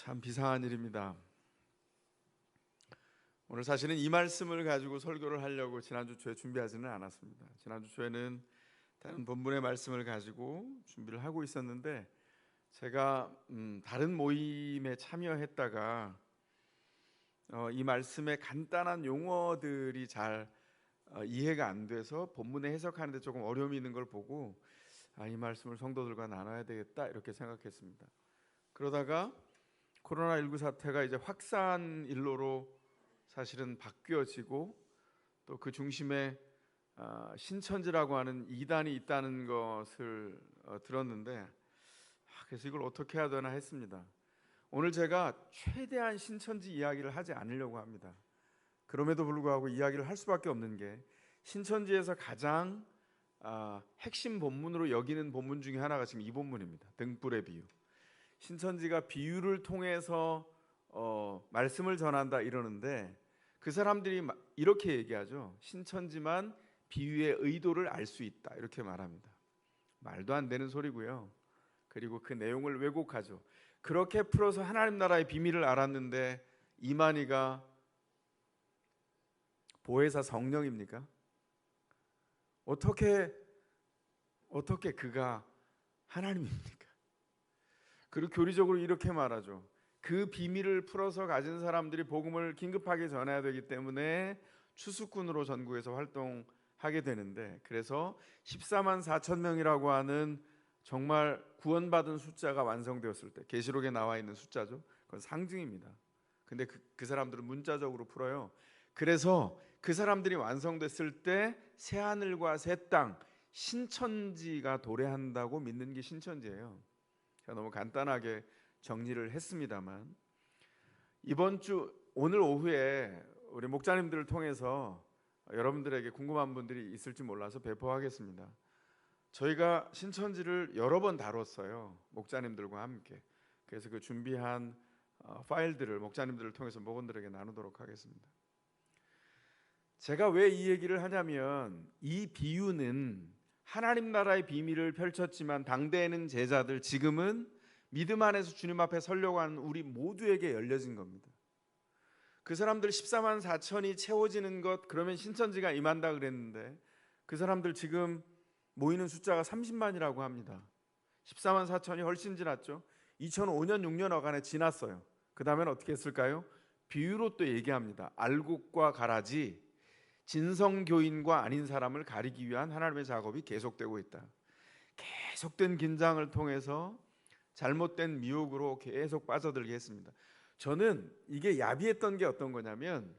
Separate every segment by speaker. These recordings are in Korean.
Speaker 1: 참 비상한 일입니다. 오늘 사실은 이 말씀을 가지고 설교를 하려고 지난주 초에 준비하지는 않았습니다. 지난주 초에는 다른 본문의 말씀을 가지고 준비를 하고 있었는데 제가 다른 모임에 참여했다가 이 말씀의 간단한 용어들이 잘 이해가 안 돼서 본문에 해석하는데 조금 어려움이 있는 걸 보고 이 말씀을 성도들과 나눠야 되겠다 이렇게 생각했습니다. 그러다가 코로나19 사태가 이제 확산 일로로 사실은 바뀌어지고 또 그 중심에 신천지라고 하는 이단이 있다는 것을 들었는데 그래서 이걸 어떻게 해야 되나 했습니다. 오늘 제가 최대한 신천지 이야기를 하지 않으려고 합니다. 그럼에도 불구하고 이야기를 할 수밖에 없는 게 신천지에서 가장 핵심 본문으로 여기는 본문 중에 하나가 지금 이 본문입니다. 등불의 비유. 신천지가 비유를 통해서 말씀을 전한다 이러는데 그 사람들이 이렇게 얘기하죠. 신천지만 비유의 의도를 알 수 있다 이렇게 말합니다. 말도 안 되는 소리고요. 그리고 그 내용을 왜곡하죠. 그렇게 풀어서 하나님 나라의 비밀을 알았는데 이만희가 보혜사 성령입니까? 어떻게 그가 하나님입니까? 그리고 교리적으로 이렇게 말하죠. 그 비밀을 풀어서 가진 사람들이 복음을 긴급하게 전해야 되기 때문에 추수꾼으로 전국에서 활동하게 되는데 그래서 14만 4천 명이라고 하는 정말 구원받은 숫자가 완성되었을 때 계시록에 나와 있는 숫자죠. 그건 상징입니다. 근데 그 사람들은 문자적으로 풀어요. 그래서 그 사람들이 완성됐을 때 새하늘과 새 땅 신천지가 도래한다고 믿는 게 신천지예요. 제가 너무 간단하게 정리를 했습니다만 이번 주 오늘 오후에 우리 목자님들을 통해서 여러분들에게 궁금한 분들이 있을지 몰라서 배포하겠습니다. 저희가 신천지를 여러 번 다뤘어요. 목자님들과 함께. 그래서 그 준비한 파일들을 목자님들을 통해서 목원들에게 나누도록 하겠습니다. 제가 왜 이 얘기를 하냐면 이 비유는 하나님 나라의 비밀을 펼쳤지만 당대에는 제자들 지금은 믿음 안에서 주님 앞에 서려고 하는 우리 모두에게 열려진 겁니다. 그 사람들 14만 4천이 채워지는 것 그러면 신천지가 임한다 그랬는데 그 사람들 지금 모이는 숫자가 30만이라고 합니다. 14만 4천이 훨씬 지났죠. 2005년 6년 어간에 지났어요. 그 다음엔 어떻게 했을까요? 비유로 또 얘기합니다. 알곡과 가라지 진성교인과 아닌 사람을 가리기 위한 하나님의 작업이 계속되고 있다. 계속된 긴장을 통해서 잘못된 미혹으로 계속 빠져들게 했습니다. 저는 이게 야비했던 게 어떤 거냐면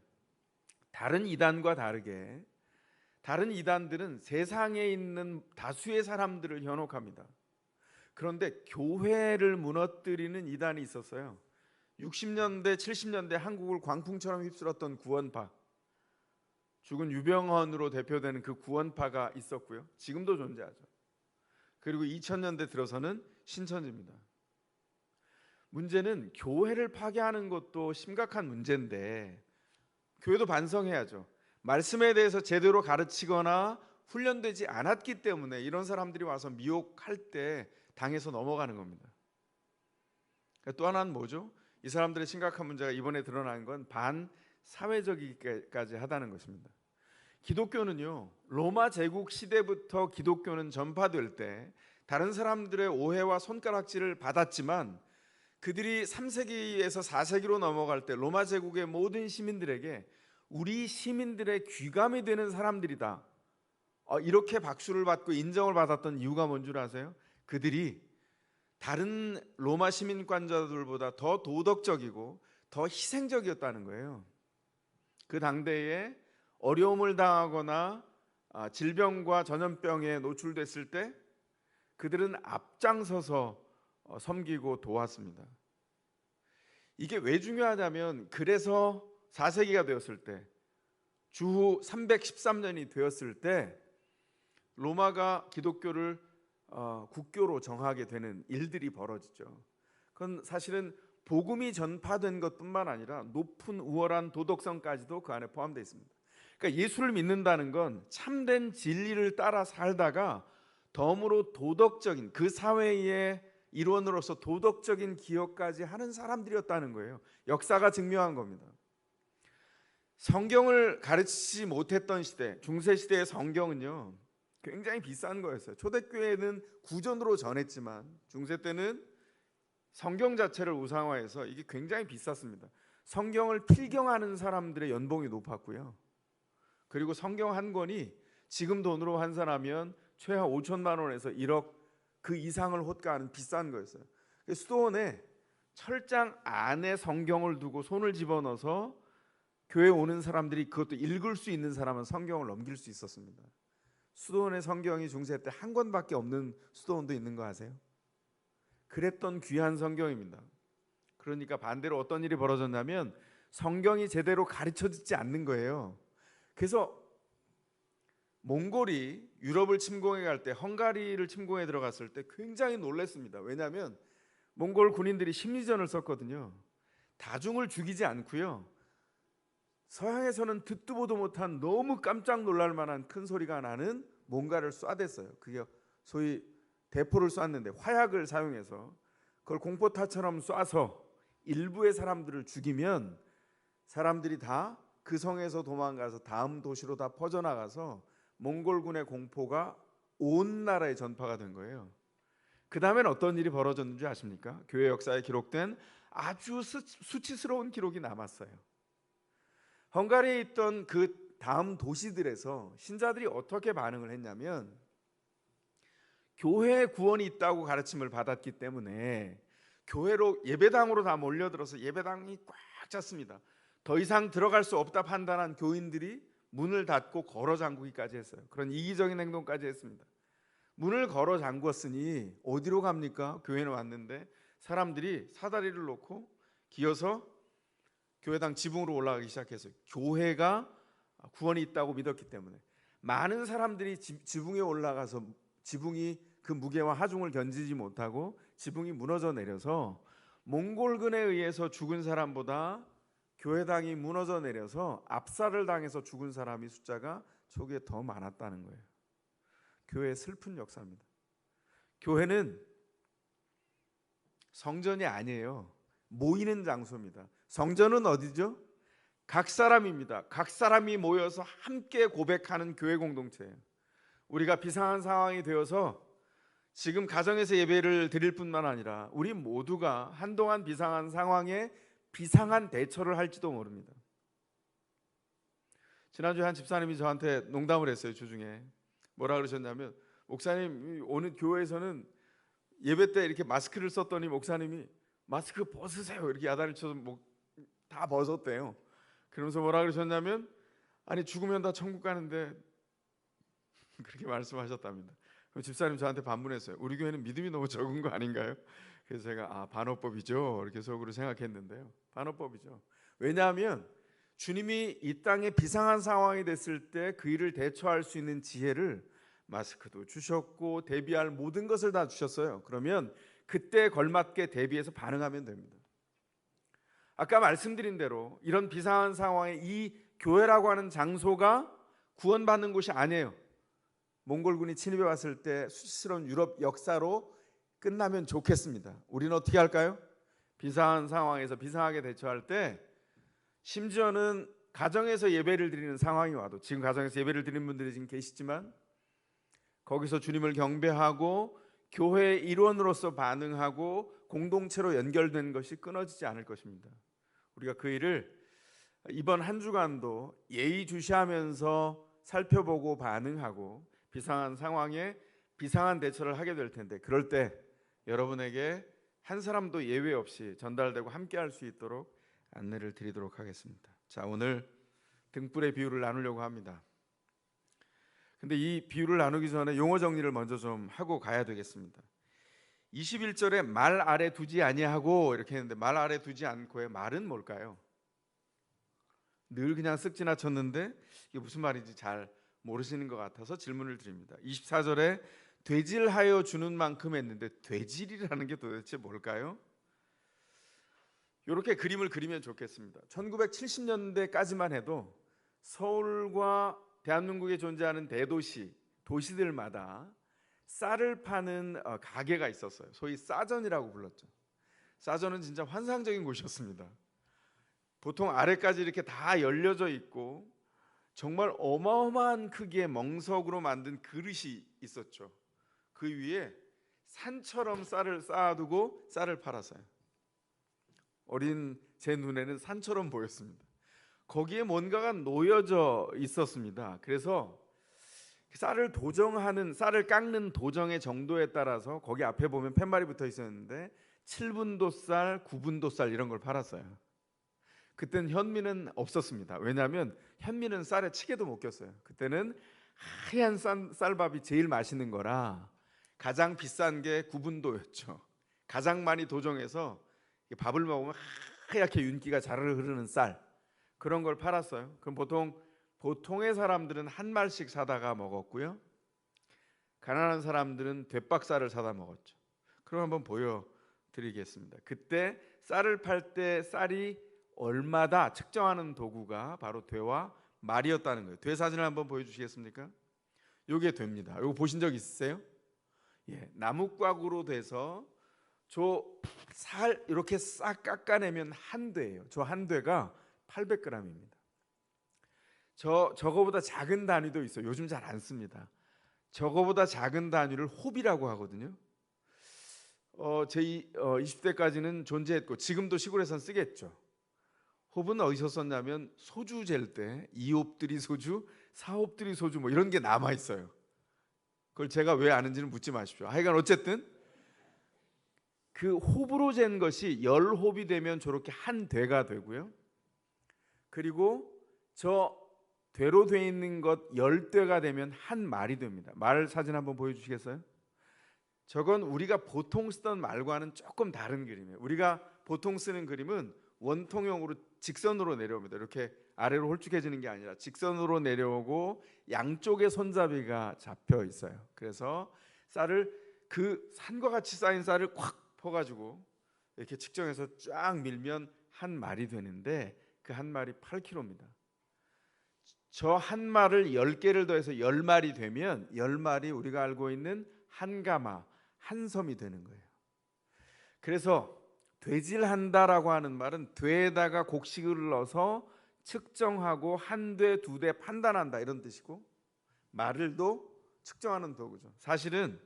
Speaker 1: 다른 이단과 다르게 다른 이단들은 세상에 있는 다수의 사람들을 현혹합니다. 그런데 교회를 무너뜨리는 이단이 있었어요. 60년대 70년대 한국을 광풍처럼 휩쓸었던 구원파, 죽은 유병헌으로 대표되는 그 구원파가 있었고요. 지금도 존재하죠. 그리고 2000년대 들어서는 신천지입니다. 문제는 교회를 파괴하는 것도 심각한 문제인데 교회도 반성해야죠. 말씀에 대해서 제대로 가르치거나 훈련되지 않았기 때문에 이런 사람들이 와서 미혹할 때 당해서 넘어가는 겁니다. 또 하나는 뭐죠? 이 사람들의 심각한 문제가 이번에 드러난 건 반사회적이기까지 하다는 것입니다. 기독교는요, 로마 제국 시대부터 기독교는 전파될 때 다른 사람들의 오해와 손가락질을 받았지만 그들이 3세기에서 4세기로 넘어갈 때 로마 제국의 모든 시민들에게 우리 시민들의 귀감이 되는 사람들이다, 이렇게 박수를 받고 인정을 받았던 이유가 뭔 줄 아세요? 그들이 다른 로마 시민권자들보다 더 도덕적이고 더 희생적이었다는 거예요. 그 당대에 어려움을 당하거나 질병과 전염병에 노출됐을 때 그들은 앞장서서 섬기고 도왔습니다. 이게 왜 중요하냐면 그래서 4세기가 되었을 때 주후 313년이 되었을 때 로마가 기독교를 국교로 정하게 되는 일들이 벌어지죠. 그건 사실은 복음이 전파된 것뿐만 아니라 높은 우월한 도덕성까지도 그 안에 포함되어 있습니다. 그러니까 예수를 믿는다는 건 참된 진리를 따라 살다가 덤으로 도덕적인 그 사회의 일원으로서 도덕적인 기여까지 하는 사람들이었다는 거예요. 역사가 증명한 겁니다. 성경을 가르치지 못했던 시대, 중세 시대의 성경은요 굉장히 비싼 거였어요. 초대교회는 구전으로 전했지만 중세 때는 성경 자체를 우상화해서 이게 굉장히 비쌌습니다. 성경을 필경하는 사람들의 연봉이 높았고요. 그리고 성경 한 권이 지금 돈으로 환산하면 최하 5천만 원에서 1억 그 이상을 호가하는 비싼 거였어요. 수도원에 철장 안에 성경을 두고 손을 집어넣어서 교회 오는 사람들이 그것도 읽을 수 있는 사람은 성경을 넘길 수 있었습니다. 수도원의 성경이 중세 때 한 권밖에 없는 수도원도 있는 거 아세요? 그랬던 귀한 성경입니다. 그러니까 반대로 어떤 일이 벌어졌냐면 성경이 제대로 가르쳐지지 않는 거예요. 그래서 몽골이 유럽을 침공해 갈 때 헝가리를 침공해 들어갔을 때 굉장히 놀랐습니다. 왜냐하면 몽골 군인들이 심리전을 썼거든요. 다중을 죽이지 않고요. 서양에서는 듣도 보도 못한 너무 깜짝 놀랄 만한 큰 소리가 나는 뭔가를 쏴댔어요. 그게 소위 대포를 쐈는데 화약을 사용해서 그걸 공포타처럼 쏴서 일부의 사람들을 죽이면 사람들이 다 그 성에서 도망가서 다음 도시로 다 퍼져나가서 몽골군의 공포가 온 나라에 전파가 된 거예요. 그 다음엔 어떤 일이 벌어졌는지 아십니까? 교회 역사에 기록된 아주 수치스러운 기록이 남았어요. 헝가리에 있던 그 다음 도시들에서 신자들이 어떻게 반응을 했냐면 교회에 구원이 있다고 가르침을 받았기 때문에 교회로 예배당으로 다 몰려들어서 예배당이 꽉 찼습니다. 더 이상 들어갈 수 없다 판단한 교인들이 문을 닫고 걸어 잠그기까지 했어요. 그런 이기적인 행동까지 했습니다. 문을 걸어 잠궜으니 어디로 갑니까? 교회는 왔는데 사람들이 사다리를 놓고 기어서 교회당 지붕으로 올라가기 시작했어요. 교회가 구원이 있다고 믿었기 때문에 많은 사람들이 지붕에 올라가서 지붕이 그 무게와 하중을 견디지 못하고 지붕이 무너져 내려서 몽골군에 의해서 죽은 사람보다 교회당이 무너져 내려서 압살을 당해서 죽은 사람이 숫자가 초기에 더 많았다는 거예요. 교회의 슬픈 역사입니다. 교회는 성전이 아니에요. 모이는 장소입니다. 성전은 어디죠? 각 사람입니다. 각 사람이 모여서 함께 고백하는 교회 공동체예요. 우리가 비상한 상황이 되어서 지금 가정에서 예배를 드릴 뿐만 아니라 우리 모두가 한동안 비상한 상황에 비상한 대처를 할지도 모릅니다. 지난주에 한 집사님이 저한테 농담을 했어요. 주중에 뭐라 그러셨냐면 목사님 오늘 교회에서는 예배 때 이렇게 마스크를 썼더니 목사님이 마스크 벗으세요 이렇게 야단을 쳐서 다 벗었대요. 그러면서 뭐라 그러셨냐면 아니 죽으면 다 천국 가는데 그렇게 말씀하셨답니다. 그럼 집사님 저한테 반문했어요. 우리 교회는 믿음이 너무 적은 거 아닌가요? 그래서 제가 반어법이죠 이렇게 속으로 생각했는데요. 반어법이죠. 왜냐하면 주님이 이 땅에 비상한 상황이 됐을 때 그 일을 대처할 수 있는 지혜를 마스크도 주셨고 대비할 모든 것을 다 주셨어요. 그러면 그때 걸맞게 대비해서 반응하면 됩니다. 아까 말씀드린 대로 이런 비상한 상황에 이 교회라고 하는 장소가 구원받는 곳이 아니에요. 몽골군이 침입해 왔을 때 수치스러운 유럽 역사로 끝나면 좋겠습니다. 우리는 어떻게 할까요? 비상한 상황에서 비상하게 대처할 때 심지어는 가정에서 예배를 드리는 상황이 와도 지금 가정에서 예배를 드리는 분들이 지금 계시지만 거기서 주님을 경배하고 교회의 일원으로서 반응하고 공동체로 연결된 것이 끊어지지 않을 것입니다. 우리가 그 일을 이번 한 주간도 예의주시하면서 살펴보고 반응하고 비상한 상황에 비상한 대처를 하게 될 텐데 그럴 때 여러분에게 한 사람도 예외 없이 전달되고 함께 할 수 있도록 안내를 드리도록 하겠습니다. 자, 오늘 등불의 비유를 나누려고 합니다. 근데 이 비유를 나누기 전에 용어 정리를 먼저 좀 하고 가야 되겠습니다. 21절에 말 아래 두지 아니하고 이렇게 했는데 말 아래 두지 않고의 말은 뭘까요? 늘 그냥 쓱 지나쳤는데 이게 무슨 말인지 잘 모르시는 것 같아서 질문을 드립니다. 24절에 되질하여 주는 만큼 했는데 되질이라는 게 도대체 뭘까요? 이렇게 그림을 그리면 좋겠습니다. 1970년대까지만 해도 서울과 대한민국에 존재하는 대도시, 도시들마다 쌀을 파는 가게가 있었어요. 소위 싸전이라고 불렀죠. 싸전은 진짜 환상적인 곳이었습니다. 보통 아래까지 이렇게 다 열려져 있고 정말 어마어마한 크기의 멍석으로 만든 그릇이 있었죠. 그 위에 산처럼 쌀을 쌓아두고 쌀을 팔았어요. 어린 제 눈에는 산처럼 보였습니다. 거기에 뭔가가 놓여져 있었습니다. 그래서 쌀을 깎는 도정의 정도에 따라서 거기 앞에 보면 팻말이 붙어 있었는데 7분도 쌀, 9분도 쌀 이런 걸 팔았어요. 그때는 현미는 없었습니다. 왜냐하면 현미는 쌀에 치게도 못 꼈어요. 그때는 하얀 쌀밥이 제일 맛있는 거라 가장 비싼 게 9분도였죠. 가장 많이 도정해서 밥을 먹으면 하얗게 윤기가 자르르 흐르는 쌀, 그런 걸 팔았어요. 그럼 보통의 사람들은 한 말씩 사다가 먹었고요. 가난한 사람들은 돛박살을 사다 먹었죠. 그럼 한번 보여드리겠습니다. 그때 쌀을 팔 때 쌀이 얼마다 측정하는 도구가 바로 되와 말이었다는 거예요. 되 사진을 한번 보여주시겠습니까? 요게 됩니다. 요거 보신 적 있으세요? 예, 나무꽉으로 돼서 저 살 이렇게 싹 깎아내면 한 되예요. 저 한 되가 800g입니다. 저거보다 작은 단위도 있어요. 요즘 잘 안 씁니다. 저거보다 작은 단위를 홉이라고 하거든요. 제 20대까지는 존재했고 지금도 시골에선 쓰겠죠. 홉은 어디서 썼냐면 소주 잴 때 2홉들이 소주, 4홉들이 소주 뭐 이런 게 남아 있어요. 그걸 제가 왜 아는지는 묻지 마십시오. 하여간 어쨌든 그 홉으로 잰 것이 10홉이 되면 저렇게 한 되가 되고요. 그리고 저 되로 돼 있는 것 10되가 되면 한 말이 됩니다. 말 사진 한번 보여주시겠어요? 저건 우리가 보통 쓰던 말과는 조금 다른 그림이에요. 우리가 보통 쓰는 그림은 원통형으로 직선으로 내려옵니다. 이렇게 아래로 홀쭉해지는 게 아니라 직선으로 내려오고 양쪽에 손잡이가 잡혀 있어요. 그래서 쌀을 그 산과 같이 쌓인 쌀을 콱 퍼가지고 이렇게 측정해서 쫙 밀면 한 말이 되는데 그 한 말이 8kg입니다. 저 한 말을 10개를 더해서 10말이 되면 10말이 우리가 알고 있는 한 가마, 한 섬이 되는 거예요. 그래서 되질한다라고 하는 말은 되에다가 곡식을 넣어서 측정하고 한 돼, 두 대 판단한다 이런 뜻이고, 말을도 측정하는 도구죠. 사실은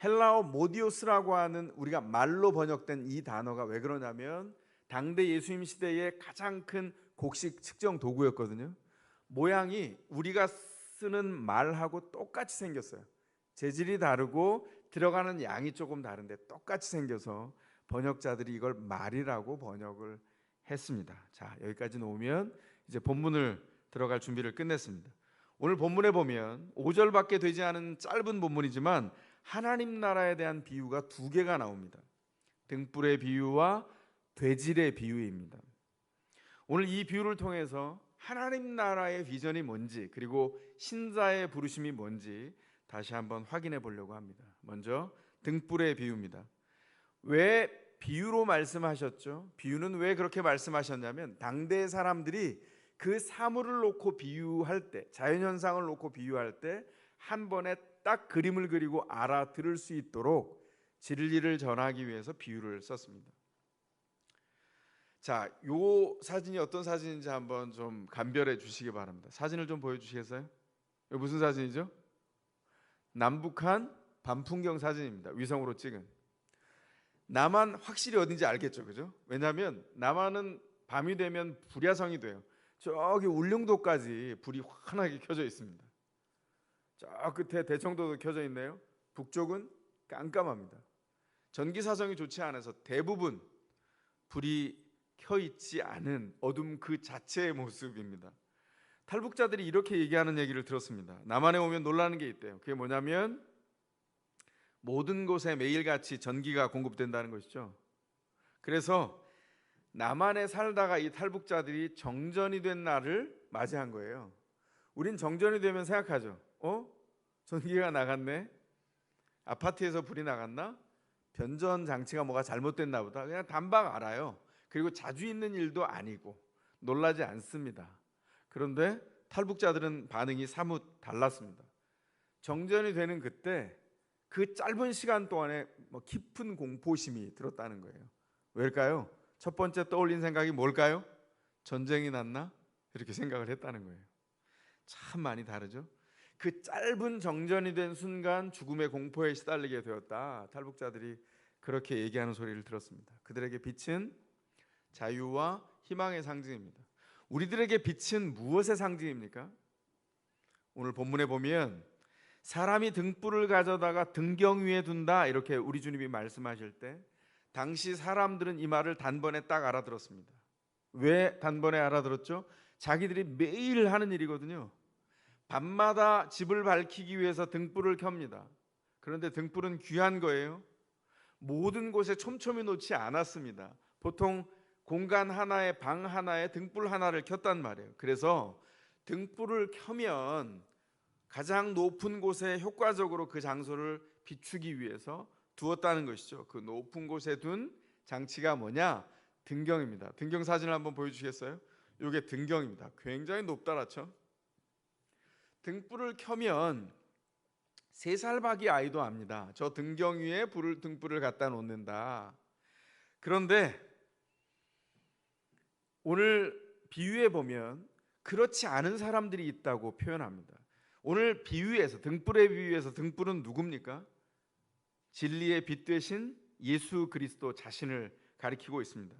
Speaker 1: 헬라어 모디오스라고 하는 우리가 말로 번역된 이 단어가 왜 그러냐면 당대 예수님 시대의 가장 큰 곡식 측정 도구였거든요. 모양이 우리가 쓰는 말하고 똑같이 생겼어요. 재질이 다르고 들어가는 양이 조금 다른데 똑같이 생겨서 번역자들이 이걸 말이라고 번역을 했습니다. 자, 여기까지 놓으면 이제 본문을 들어갈 준비를 끝냈습니다. 오늘 본문에 보면 5절밖에 되지 않은 짧은 본문이지만 하나님 나라에 대한 비유가 2개가 나옵니다. 등불의 비유와 되질의 비유입니다. 오늘 이 비유를 통해서 하나님 나라의 비전이 뭔지, 그리고 신자의 부르심이 뭔지 다시 한번 확인해 보려고 합니다. 먼저 등불의 비유입니다. 왜 비유로 말씀하셨죠? 비유는 왜 그렇게 말씀하셨냐면 당대 사람들이 그 사물을 놓고 비유할 때, 자연현상을 놓고 비유할 때 한 번에 딱 그림을 그리고 알아들을 수 있도록 진리를 전하기 위해서 비유를 썼습니다. 자, 요 사진이 어떤 사진인지 한번 좀 감별해 주시기 바랍니다. 사진을 좀 보여주시겠어요? 이거 무슨 사진이죠? 남북한 밤 풍경 사진입니다. 위성으로 찍은. 남한 확실히 어딘지 알겠죠, 그죠? 왜냐하면 남한은 밤이 되면 불야성이 돼요. 저기 울릉도까지 불이 환하게 켜져 있습니다. 저 끝에 대청도도 켜져 있네요. 북쪽은 깜깜합니다. 전기 사정이 좋지 않아서 대부분 불이 켜 있지 않은 어둠 그 자체의 모습입니다. 탈북자들이 이렇게 얘기하는 얘기를 들었습니다. 남한에 오면 놀라는 게 있대요. 그게 뭐냐면 모든 곳에 매일같이 전기가 공급된다는 것이죠. 그래서 남한에 살다가 이 탈북자들이 정전이 된 날을 맞이한 거예요. 우린 정전이 되면 생각하죠. 전기가 나갔네. 아파트에서 불이 나갔나? 변전 장치가 뭐가 잘못됐나 보다. 그냥 단박 알아요. 그리고 자주 있는 일도 아니고 놀라지 않습니다. 그런데 탈북자들은 반응이 사뭇 달랐습니다. 정전이 되는 그때 그 짧은 시간 동안에 깊은 공포심이 들었다는 거예요. 왜일까요? 첫 번째 떠올린 생각이 뭘까요? 전쟁이 났나? 이렇게 생각을 했다는 거예요. 참 많이 다르죠. 그 짧은 정전이 된 순간 죽음의 공포에 시달리게 되었다. 탈북자들이 그렇게 얘기하는 소리를 들었습니다. 그들에게 빛은 자유와 희망의 상징입니다. 우리들에게 빛은 무엇의 상징입니까? 오늘 본문에 보면 사람이 등불을 가져다가 등경 위에 둔다 이렇게 우리 주님이 말씀하실 때 당시 사람들은 이 말을 단번에 딱 알아들었습니다. 왜 단번에 알아들었죠? 자기들이 매일 하는 일이거든요. 밤마다 집을 밝히기 위해서 등불을 켭니다. 그런데 등불은 귀한 거예요. 모든 곳에 촘촘히 놓지 않았습니다. 보통 공간 하나에 방 하나에 등불 하나를 켰단 말이에요. 그래서 등불을 켜면 가장 높은 곳에 효과적으로 그 장소를 비추기 위해서 두었다는 것이죠. 그 높은 곳에 둔 장치가 뭐냐? 등경입니다. 등경 사진을 한번 보여주시겠어요? 이게 등경입니다. 굉장히 높다랗죠? 등불을 켜면 3살 박이 아이도 압니다. 저 등경 위에 등불을 갖다 놓는다. 그런데 오늘 비유에 보면 그렇지 않은 사람들이 있다고 표현합니다. 오늘 비유에서 등불의 비유에서 등불은 누굽니까? 진리의 빛 되신 예수 그리스도 자신을 가리키고 있습니다.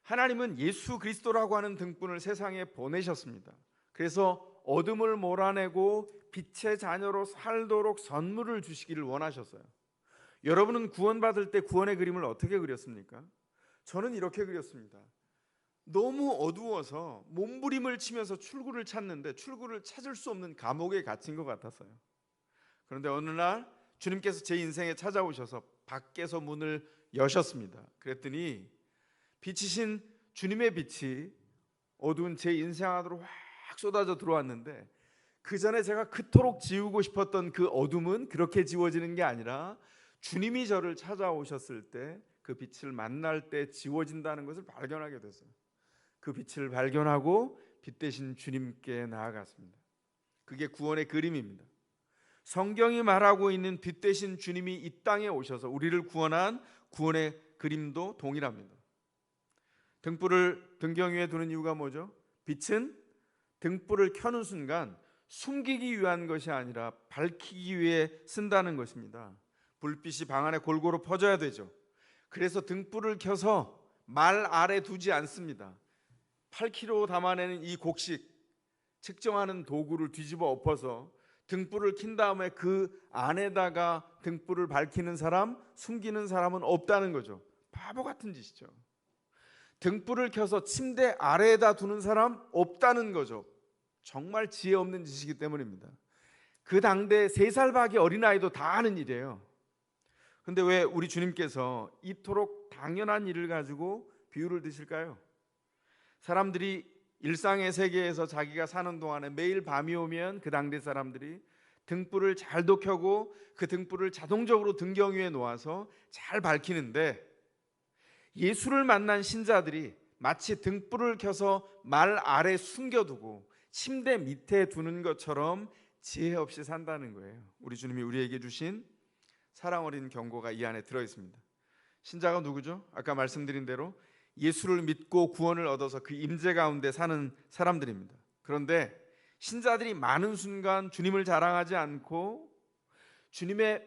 Speaker 1: 하나님은 예수 그리스도라고 하는 등불을 세상에 보내셨습니다. 그래서 어둠을 몰아내고 빛의 자녀로 살도록 선물을 주시기를 원하셨어요. 여러분은 구원받을 때 구원의 그림을 어떻게 그렸습니까? 저는 이렇게 그렸습니다. 너무 어두워서 몸부림을 치면서 출구를 찾는데 출구를 찾을 수 없는 감옥에 갇힌 것 같았어요. 그런데 어느 날 주님께서 제 인생에 찾아오셔서 밖에서 문을 여셨습니다. 그랬더니 빛이신 주님의 빛이 어두운 제 인생 안으로 확 쏟아져 들어왔는데 그 전에 제가 그토록 지우고 싶었던 그 어둠은 그렇게 지워지는 게 아니라 주님이 저를 찾아오셨을 때 그 빛을 만날 때 지워진다는 것을 발견하게 됐어요. 그 빛을 발견하고 빛 대신 주님께 나아갔습니다. 그게 구원의 그림입니다. 성경이 말하고 있는 빛 대신 주님이 이 땅에 오셔서 우리를 구원한 구원의 그림도 동일합니다. 등불을 등경 위에 두는 이유가 뭐죠? 빛은 등불을 켜는 순간 숨기기 위한 것이 아니라 밝히기 위해 쓴다는 것입니다. 불빛이 방 안에 골고루 퍼져야 되죠. 그래서 등불을 켜서 말 아래 두지 않습니다. 8kg 담아내는 이 곡식 측정하는 도구를 뒤집어 엎어서 등불을 킨 다음에 그 안에다가 등불을 밝히는 사람, 숨기는 사람은 없다는 거죠. 바보 같은 짓이죠. 등불을 켜서 침대 아래에다 두는 사람 없다는 거죠. 정말 지혜 없는 짓이기 때문입니다. 그 당대 3살 박이 어린아이도 다 하는 일이에요. 근데 왜 우리 주님께서 이토록 당연한 일을 가지고 비유를 드실까요? 사람들이 일상의 세계에서 자기가 사는 동안에 매일 밤이 오면 그 당대 사람들이 등불을 잘도 켜고 그 등불을 자동적으로 등경 위에 놓아서 잘 밝히는데 예수를 만난 신자들이 마치 등불을 켜서 말 아래 숨겨두고 침대 밑에 두는 것처럼 지혜 없이 산다는 거예요. 우리 주님이 우리에게 주신 사랑 어린 경고가 이 안에 들어있습니다. 신자가 누구죠? 아까 말씀드린 대로 예수를 믿고 구원을 얻어서 그 임재 가운데 사는 사람들입니다. 그런데 신자들이 많은 순간 주님을 자랑하지 않고 주님의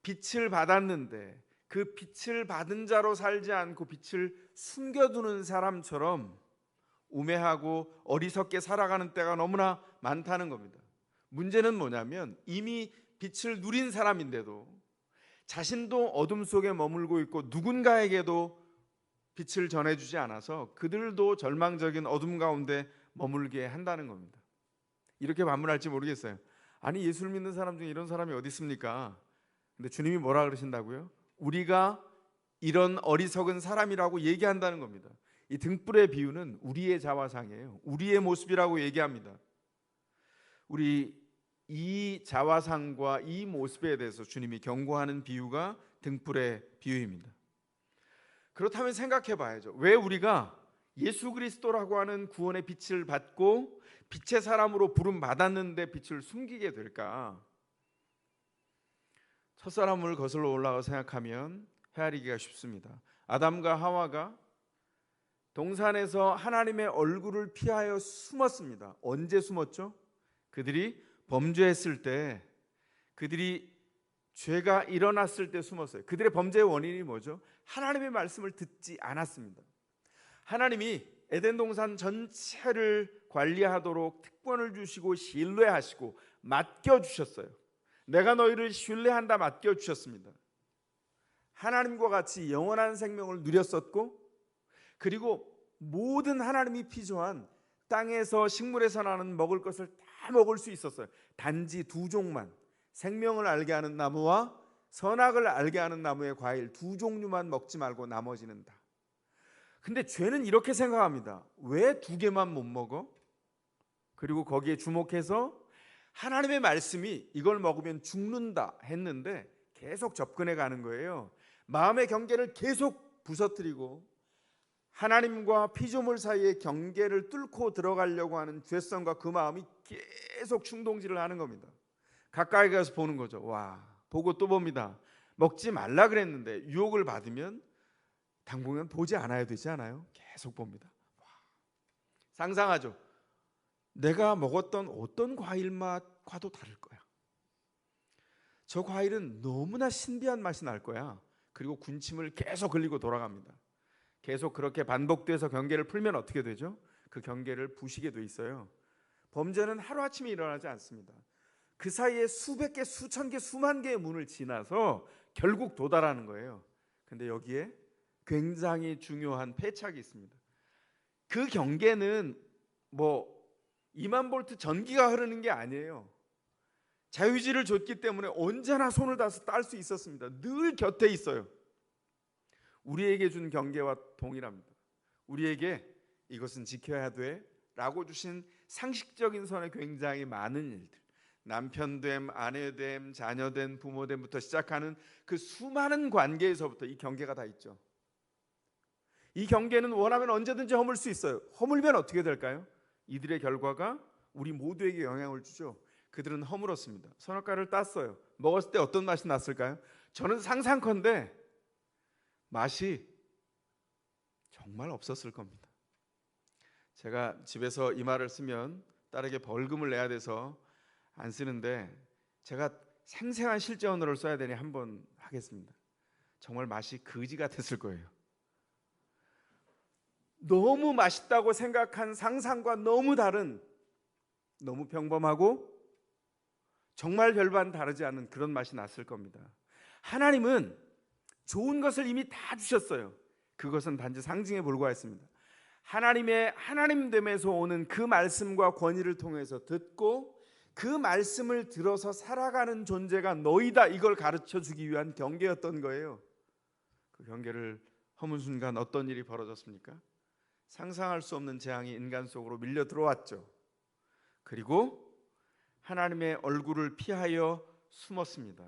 Speaker 1: 빛을 받았는데 그 빛을 받은 자로 살지 않고 빛을 숨겨두는 사람처럼 우매하고 어리석게 살아가는 때가 너무나 많다는 겁니다. 문제는 뭐냐면 이미 빛을 누린 사람인데도 자신도 어둠 속에 머물고 있고 누군가에게도 빛을 전해주지 않아서 그들도 절망적인 어둠 가운데 머물게 한다는 겁니다. 이렇게 반문할지 모르겠어요. 아니 예수를 믿는 사람 중에 이런 사람이 어디 있습니까? 근데 주님이 뭐라 그러신다고요? 우리가 이런 어리석은 사람이라고 얘기한다는 겁니다. 이 등불의 비유는 우리의 자화상이에요. 우리의 모습이라고 얘기합니다. 우리 이 자화상과 이 모습에 대해서 주님이 경고하는 비유가 등불의 비유입니다. 그렇다면 생각해 봐야죠. 왜 우리가 예수 그리스도라고 하는 구원의 빛을 받고 빛의 사람으로 부름 받았는데 빛을 숨기게 될까? 첫사람을 거슬러 올라가 생각하면 헤아리기가 쉽습니다. 아담과 하와가 동산에서 하나님의 얼굴을 피하여 숨었습니다. 언제 숨었죠? 그들이 범죄했을 때, 그들이 죄가 일어났을 때 숨었어요. 그들의 범죄의 원인이 뭐죠? 하나님의 말씀을 듣지 않았습니다. 하나님이 에덴 동산 전체를 관리하도록 특권을 주시고 신뢰하시고 맡겨주셨어요. 내가 너희를 신뢰한다 맡겨주셨습니다. 하나님과 같이 영원한 생명을 누렸었고, 그리고 모든 하나님이 피조한 땅에서 식물에서 나는 먹을 것을 다 먹을 수 있었어요. 단지 두 종만, 생명을 알게 하는 나무와 선악을 알게 하는 나무의 과일 두 종류만 먹지 말고 나머지는 다. 근데 죄는 이렇게 생각합니다. 왜 두 개만 못 먹어? 그리고 거기에 주목해서 하나님의 말씀이 이걸 먹으면 죽는다 했는데 계속 접근해 가는 거예요. 마음의 경계를 계속 부서뜨리고 하나님과 피조물 사이의 경계를 뚫고 들어가려고 하는 죄성과 그 마음이 계속 충동질을 하는 겁니다. 가까이 가서 보는 거죠. 와, 보고 또 봅니다. 먹지 말라 그랬는데 유혹을 받으면 당분간 보지 않아야 되지 않아요? 계속 봅니다. 와, 상상하죠. 내가 먹었던 어떤 과일 맛과도 다를 거야. 저 과일은 너무나 신비한 맛이 날 거야. 그리고 군침을 계속 흘리고 돌아갑니다. 계속 그렇게 반복돼서 경계를 풀면 어떻게 되죠? 그 경계를 부시게 돼 있어요. 범죄는 하루아침에 일어나지 않습니다. 그 사이에 수백 개, 수천 개, 수만 개의 문을 지나서 결국 도달하는 거예요. 근데 여기에 굉장히 중요한 패착이 있습니다. 그 경계는 뭐 2만 볼트 전기가 흐르는 게 아니에요. 자유의지를 줬기 때문에 언제나 손을 다서 딸 수 있었습니다. 늘 곁에 있어요. 우리에게 준 경계와 동일합니다. 우리에게 이것은 지켜야 돼 라고 주신 상식적인 선에 굉장히 많은 일들, 남편됨, 아내됨, 자녀됨, 부모됨부터 시작하는 그 수많은 관계에서부터 이 경계가 다 있죠. 이 경계는 원하면 언제든지 허물 수 있어요. 허물면 어떻게 될까요? 이들의 결과가 우리 모두에게 영향을 주죠. 그들은 허물었습니다. 선악과를 땄어요. 먹었을 때 어떤 맛이 났을까요? 저는 상상컨대 맛이 정말 없었을 겁니다. 제가 집에서 이 말을 쓰면 딸에게 벌금을 내야 돼서 안 쓰는데 제가 생생한 실제 언어를 써야 되니 한번 하겠습니다. 정말 맛이 거지 같았을 거예요. 너무 맛있다고 생각한 상상과 너무 다른, 너무 평범하고 정말 별반 다르지 않은 그런 맛이 났을 겁니다. 하나님은 좋은 것을 이미 다 주셨어요. 그것은 단지 상징에 불과했습니다. 하나님의 하나님됨에서 오는 그 말씀과 권위를 통해서 듣고 그 말씀을 들어서 살아가는 존재가 너희다, 이걸 가르쳐 주기 위한 경계였던 거예요. 그 경계를 허문 순간 어떤 일이 벌어졌습니까? 상상할 수 없는 재앙이 인간 속으로 밀려 들어왔죠. 그리고 하나님의 얼굴을 피하여 숨었습니다.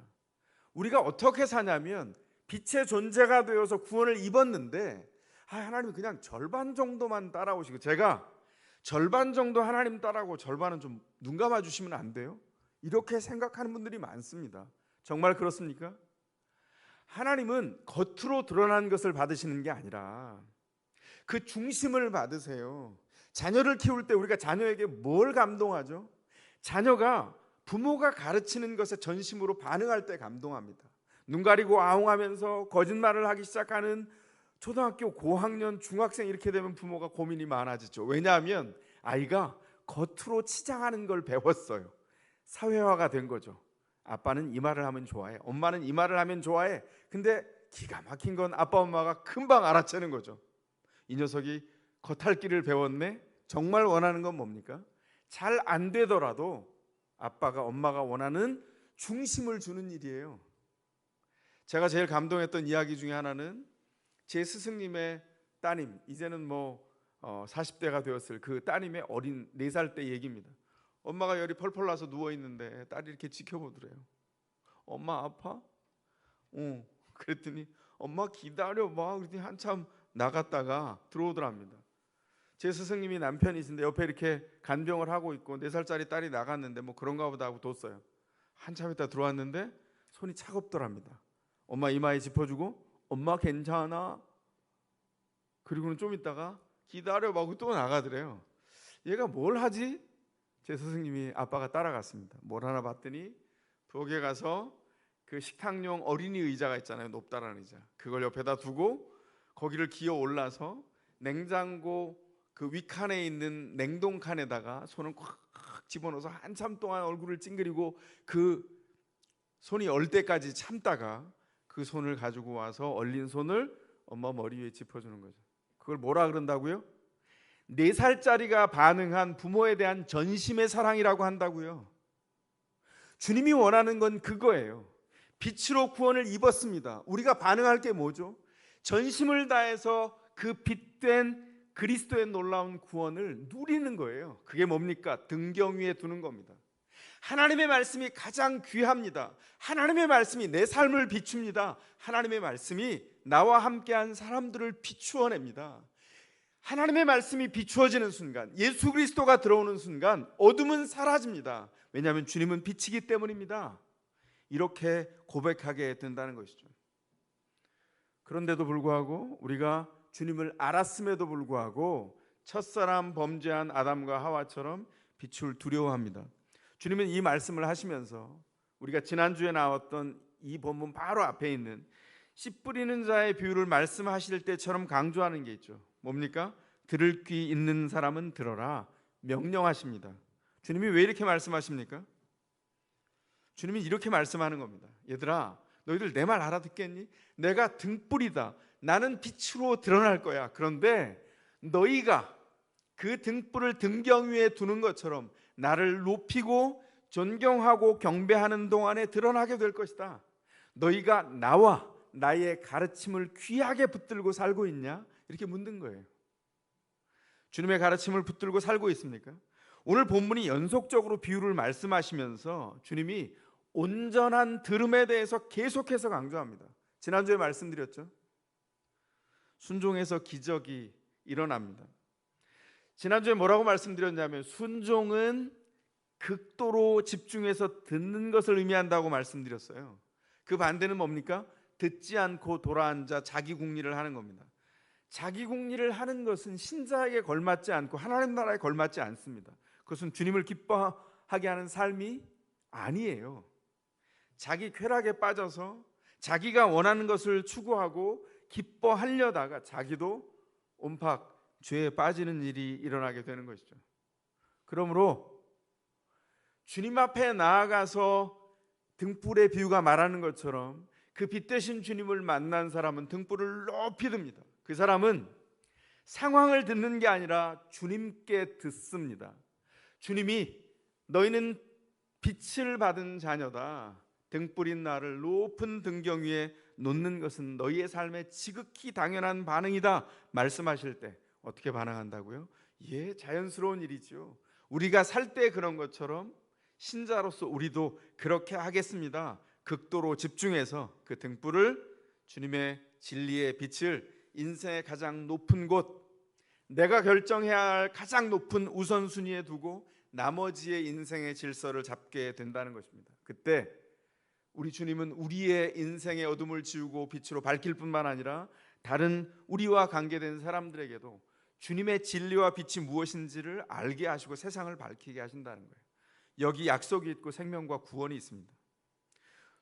Speaker 1: 우리가 어떻게 사냐면 빛의 존재가 되어서 구원을 입었는데 하나님 그냥 절반 정도만 따라오시고, 제가 절반 정도 하나님 따라오고 절반은 좀 눈 감아 주시면 안 돼요? 이렇게 생각하는 분들이 많습니다. 정말 그렇습니까? 하나님은 겉으로 드러난 것을 받으시는 게 아니라 그 중심을 받으세요. 자녀를 키울 때 우리가 자녀에게 뭘 감동하죠? 자녀가 부모가 가르치는 것에 전심으로 반응할 때 감동합니다. 눈 가리고 아웅하면서 거짓말을 하기 시작하는 초등학교 고학년, 중학생 이렇게 되면 부모가 고민이 많아지죠. 왜냐하면 아이가 겉으로 치장하는 걸 배웠어요. 사회화가 된 거죠. 아빠는 이 말을 하면 좋아해, 엄마는 이 말을 하면 좋아해. 근데 기가 막힌 건 아빠 엄마가 금방 알아채는 거죠. 이 녀석이 겉핥기를 배웠네. 정말 원하는 건 뭡니까? 잘 안 되더라도 아빠가 엄마가 원하는 중심을 주는 일이에요. 제가 제일 감동했던 이야기 중에 하나는 제 스승님의 따님, 이제는 40대가 되었을 그 따님의 어린 4살 때 얘기입니다. 엄마가 열이 펄펄 나서 누워있는데 딸이 이렇게 지켜보더래요. 엄마 아파? 그랬더니 엄마 기다려봐. 그랬더니 한참 나갔다가 들어오더랍니다. 제 스승님이 남편이신데 옆에 이렇게 간병을 하고 있고 4살짜리 딸이 나갔는데 그런가 보다 하고 뒀어요. 한참 있다 들어왔는데 손이 차갑더랍니다. 엄마 이마에 짚어주고 엄마 괜찮아? 그리고는 좀 있다가 기다려봐 하고 또 나가더래요. 얘가 뭘 하지? 제 스승님이 아빠가 따라갔습니다. 뭘 하나 봤더니 부엌에 가서 그 식탁용 어린이 의자가 있잖아요. 높다라는 의자. 그걸 옆에다 두고 거기를 기어 올라서 냉장고 그 윗칸에 있는 냉동칸에다가 손을 꽉 집어넣어서 한참 동안 얼굴을 찡그리고 그 손이 얼 때까지 참다가 그 손을 가지고 와서 얼린 손을 엄마 머리 위에 짚어주는 거죠. 그걸 뭐라 그런다고요? 4살짜리가 반응한 부모에 대한 전심의 사랑이라고 한다고요. 주님이 원하는 건 그거예요. 빛으로 구원을 입었습니다. 우리가 반응할 게 뭐죠? 전심을 다해서 그 빛된 그리스도의 놀라운 구원을 누리는 거예요. 그게 뭡니까? 등경 위에 두는 겁니다. 하나님의 말씀이 가장 귀합니다. 하나님의 말씀이 내 삶을 비춥니다. 하나님의 말씀이 나와 함께한 사람들을 비추어냅니다. 하나님의 말씀이 비추어지는 순간, 예수 그리스도가 들어오는 순간 어둠은 사라집니다. 왜냐하면 주님은 빛이기 때문입니다. 이렇게 고백하게 된다는 것이죠. 그런데도 불구하고 우리가 주님을 알았음에도 불구하고 첫사람 범죄한 아담과 하와처럼 빛을 두려워합니다. 주님은 이 말씀을 하시면서 우리가 지난주에 나왔던 이 본문 바로 앞에 있는 씨 뿌리는 자의 비유를 말씀하실 때처럼 강조하는 게 있죠. 뭡니까? 들을 귀 있는 사람은 들어라 명령하십니다. 주님이 왜 이렇게 말씀하십니까? 주님이 이렇게 말씀하는 겁니다. 얘들아, 너희들 내 말 알아듣겠니? 내가 등불이다. 나는 빛으로 드러날 거야. 그런데 너희가 그 등불을 등경 위에 두는 것처럼 나를 높이고 존경하고 경배하는 동안에 드러나게 될 것이다. 너희가 나와 나의 가르침을 귀하게 붙들고 살고 있냐? 이렇게 묻는 거예요. 주님의 가르침을 붙들고 살고 있습니까? 오늘 본문이 연속적으로 비유를 말씀하시면서 주님이 온전한 들음에 대해서 계속해서 강조합니다. 지난주에 말씀드렸죠. 순종에서 기적이 일어납니다. 지난주에 뭐라고 말씀드렸냐면 순종은 극도로 집중해서 듣는 것을 의미한다고 말씀드렸어요. 그 반대는 뭡니까? 듣지 않고 돌아앉아 자기 궁리를 하는 겁니다. 자기 궁리를 하는 것은 신자에게 걸맞지 않고 하나님 나라에 걸맞지 않습니다. 그것은 주님을 기뻐하게 하는 삶이 아니에요. 자기 쾌락에 빠져서 자기가 원하는 것을 추구하고 기뻐하려다가 자기도 온팍 죄에 빠지는 일이 일어나게 되는 것이죠. 그러므로 주님 앞에 나아가서 등불의 비유가 말하는 것처럼 그 빛 대신 주님을 만난 사람은 등불을 높이 듭니다. 그 사람은 상황을 듣는 게 아니라 주님께 듣습니다. 주님이 너희는 빛을 받은 자녀다. 등불인 나를 높은 등경 위에 놓는 것은 너희의 삶에 지극히 당연한 반응이다 말씀하실 때 어떻게 반응한다고요? 예, 자연스러운 일이죠. 우리가 살 때 그런 것처럼 신자로서 우리도 그렇게 하겠습니다. 극도로 집중해서 그 등불을 주님의 진리의 빛을 인생의 가장 높은 곳, 내가 결정해야 할 가장 높은 우선순위에 두고 나머지의 인생의 질서를 잡게 된다는 것입니다. 그때 우리 주님은 우리의 인생의 어둠을 지우고 빛으로 밝힐 뿐만 아니라 다른 우리와 관계된 사람들에게도 주님의 진리와 빛이 무엇인지를 알게 하시고 세상을 밝히게 하신다는 거예요. 여기 약속이 있고 생명과 구원이 있습니다.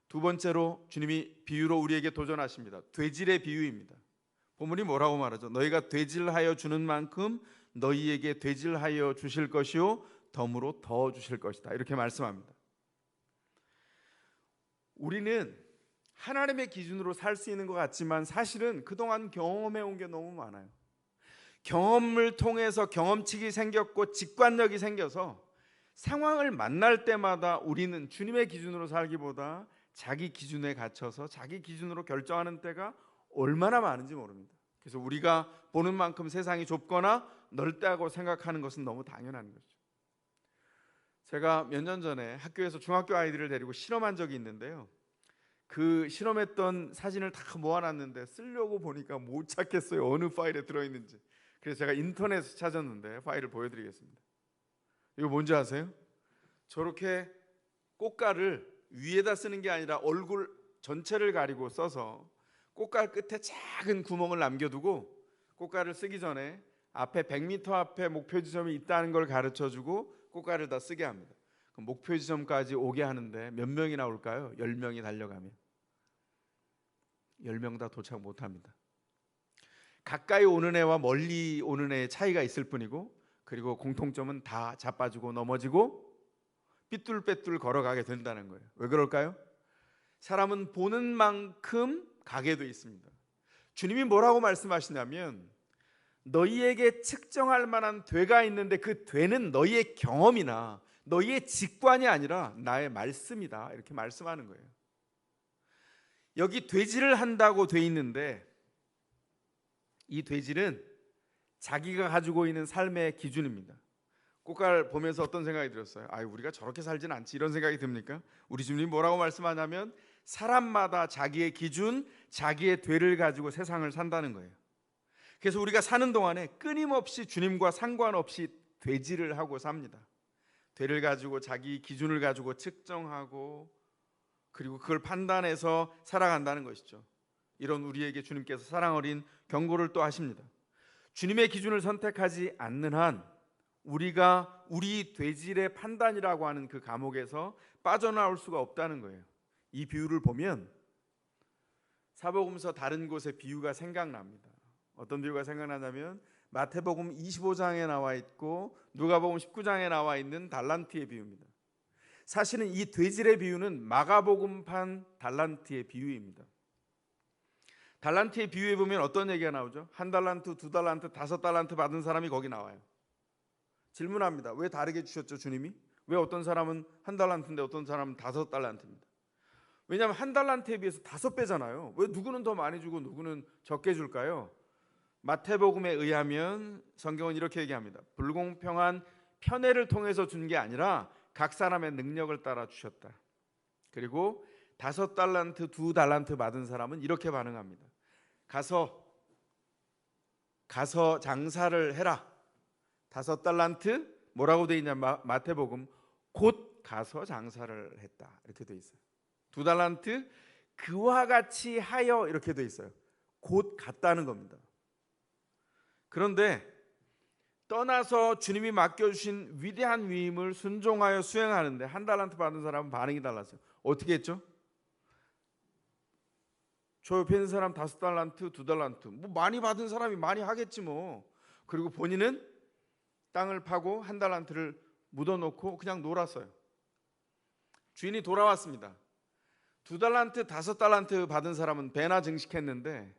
Speaker 1: 두 번째로 주님이 비유로 우리에게 도전하십니다. 되질의 비유입니다. 본문이 뭐라고 말하죠? 너희가 되질하여 주는 만큼 너희에게 되질하여 주실 것이요 덤으로 더 주실 것이다. 이렇게 말씀합니다. 우리는 하나님의 기준으로 살 수 있는 것 같지만 사실은 그동안 경험해 온 게 너무 많아요. 경험을 통해서 경험치가 생겼고 직관력이 생겨서 상황을 만날 때마다 우리는 주님의 기준으로 살기보다 자기 기준에 갇혀서 자기 기준으로 결정하는 때가 얼마나 많은지 모릅니다. 그래서 우리가 보는 만큼 세상이 좁거나 넓다고 생각하는 것은 너무 당연한 거죠. 제가 몇 년 전에 학교에서 중학교 아이들을 데리고 실험한 적이 있는데요. 그 실험했던 사진을 다 모아놨는데 쓰려고 보니까 못 찾겠어요. 어느 파일에 들어있는지. 그래서 제가 인터넷에서 찾았는데 파일을 보여드리겠습니다. 이거 뭔지 아세요? 저렇게 꽃가를 위에다 쓰는 게 아니라 얼굴 전체를 가리고 써서 꽃갈 끝에 작은 구멍을 남겨두고 꽃갈을 쓰기 전에 앞에 100m 앞에 목표 지점이 있다는 걸 가르쳐주고 꽃갈을 다 쓰게 합니다. 그럼 목표 지점까지 오게 하는데 몇 명이 나올까요? 10명이 달려가면 10명 다 도착 못합니다. 가까이 오는 애와 멀리 오는 애의 차이가 있을 뿐이고, 그리고 공통점은 다 자빠지고 넘어지고 삐뚤빼뚤 걸어가게 된다는 거예요. 왜 그럴까요? 사람은 보는 만큼 가게 돼 있습니다. 주님이 뭐라고 말씀하시냐면, 너희에게 측정할 만한 되가 있는데 그 되는 너희의 경험이나 너희의 직관이 아니라 나의 말씀이다, 이렇게 말씀하는 거예요. 여기 되지를 한다고 돼 있는데, 이 되질은 자기가 가지고 있는 삶의 기준입니다. 꽃갈 보면서 어떤 생각이 들었어요? 우리가 저렇게 살진 않지, 이런 생각이 듭니까? 우리 주님이 뭐라고 말씀하냐면, 사람마다 자기의 기준, 자기의 되를 가지고 세상을 산다는 거예요. 그래서 우리가 사는 동안에 끊임없이 주님과 상관없이 되질을 하고 삽니다. 되를 가지고 자기 기준을 가지고 측정하고, 그리고 그걸 판단해서 살아간다는 것이죠. 이런 우리에게 주님께서 사랑 어린 경고를 또 하십니다. 주님의 기준을 선택하지 않는 한 우리가 우리 되질의 판단이라고 하는 그 감옥에서 빠져나올 수가 없다는 거예요. 이 비유를 보면 사복음서 다른 곳의 비유가 생각납니다. 어떤 비유가 생각나냐면, 마태복음 25장에 나와 있고 누가복음 19장에 나와 있는 달란트의 비유입니다. 사실은 이 되질의 비유는 마가복음판 달란트의 비유입니다. 달란트의 비유에 보면 어떤 얘기가 나오죠? 1달란트, 2달란트, 5달란트 받은 사람이 거기 나와요. 질문합니다. 왜 다르게 주셨죠, 주님이? 왜 어떤 사람은 1달란트인데 어떤 사람은 5달란트입니다. 왜냐하면 1달란트에 비해서 5배잖아요. 왜 누구는 더 많이 주고 누구는 적게 줄까요? 마태복음에 의하면 성경은 이렇게 얘기합니다. 불공평한 편애를 통해서 준 게 아니라 각 사람의 능력을 따라 주셨다. 그리고 5달란트, 2달란트 받은 사람은 이렇게 반응합니다. 가서 장사를 해라. 5달란트 뭐라고 돼 있냐? 마태복음 곧 가서 장사를 했다, 이렇게 돼 있어요. 2달란트 그와 같이 하여, 이렇게 돼 있어요. 곧 갔다는 겁니다. 그런데 떠나서 주님이 맡겨주신 위대한 위임을 순종하여 수행하는데 1달란트 받은 사람은 반응이 달랐어요. 어떻게 했죠? 저 옆에 있는 사람 5달란트, 2달란트, 뭐 많이 받은 사람이 많이 하겠지 뭐. 그리고 본인은 땅을 파고 1달란트를 묻어놓고 그냥 놀았어요. 주인이 돌아왔습니다. 2달란트, 5달란트 받은 사람은 배나 증식했는데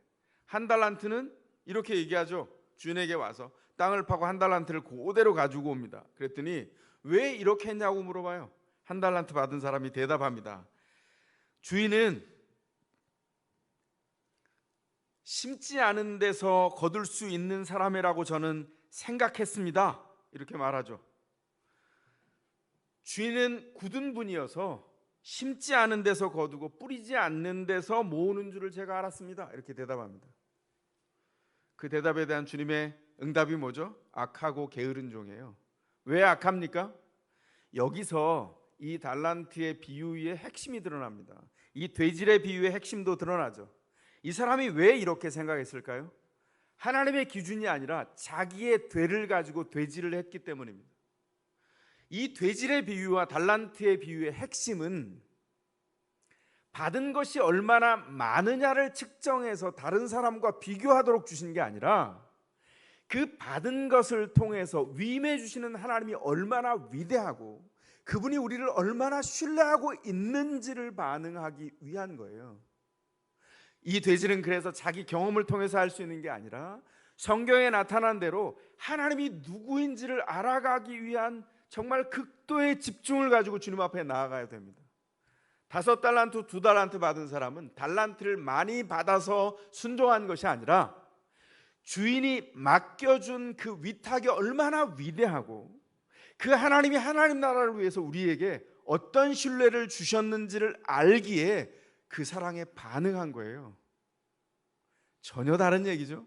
Speaker 1: 1달란트는 이렇게 얘기하죠. 주인에게 와서 땅을 파고 1달란트를 그대로 가지고 옵니다. 그랬더니 왜 이렇게 했냐고 물어봐요. 1달란트 받은 사람이 대답합니다. 주인은 심지 않은 데서 거둘 수 있는 사람이라고 저는 생각했습니다, 이렇게 말하죠. 주인은 굳은 분이어서 심지 않은 데서 거두고 뿌리지 않는 데서 모으는 줄을 제가 알았습니다, 이렇게 대답합니다. 그 대답에 대한 주님의 응답이 뭐죠? 악하고 게으른 종이에요. 왜 악합니까? 여기서 이 달란트의 비유의 핵심이 드러납니다. 이 되질의 비유의 핵심도 드러나죠. 이 사람이 왜 이렇게 생각했을까요? 하나님의 기준이 아니라 자기의 되를 가지고 되질을 했기 때문입니다. 이 되질의 비유와 달란트의 비유의 핵심은 받은 것이 얼마나 많으냐를 측정해서 다른 사람과 비교하도록 주신 게 아니라, 그 받은 것을 통해서 위임해 주시는 하나님이 얼마나 위대하고 그분이 우리를 얼마나 신뢰하고 있는지를 반응하기 위한 거예요. 이 되질은 그래서 자기 경험을 통해서 할 수 있는 게 아니라 성경에 나타난 대로 하나님이 누구인지를 알아가기 위한 정말 극도의 집중을 가지고 주님 앞에 나아가야 됩니다. 5달란트, 2달란트 받은 사람은 달란트를 많이 받아서 순종한 것이 아니라 주인이 맡겨준 그 위탁이 얼마나 위대하고 그 하나님이 하나님 나라를 위해서 우리에게 어떤 신뢰를 주셨는지를 알기에 그 사랑에 반응한 거예요. 전혀 다른 얘기죠.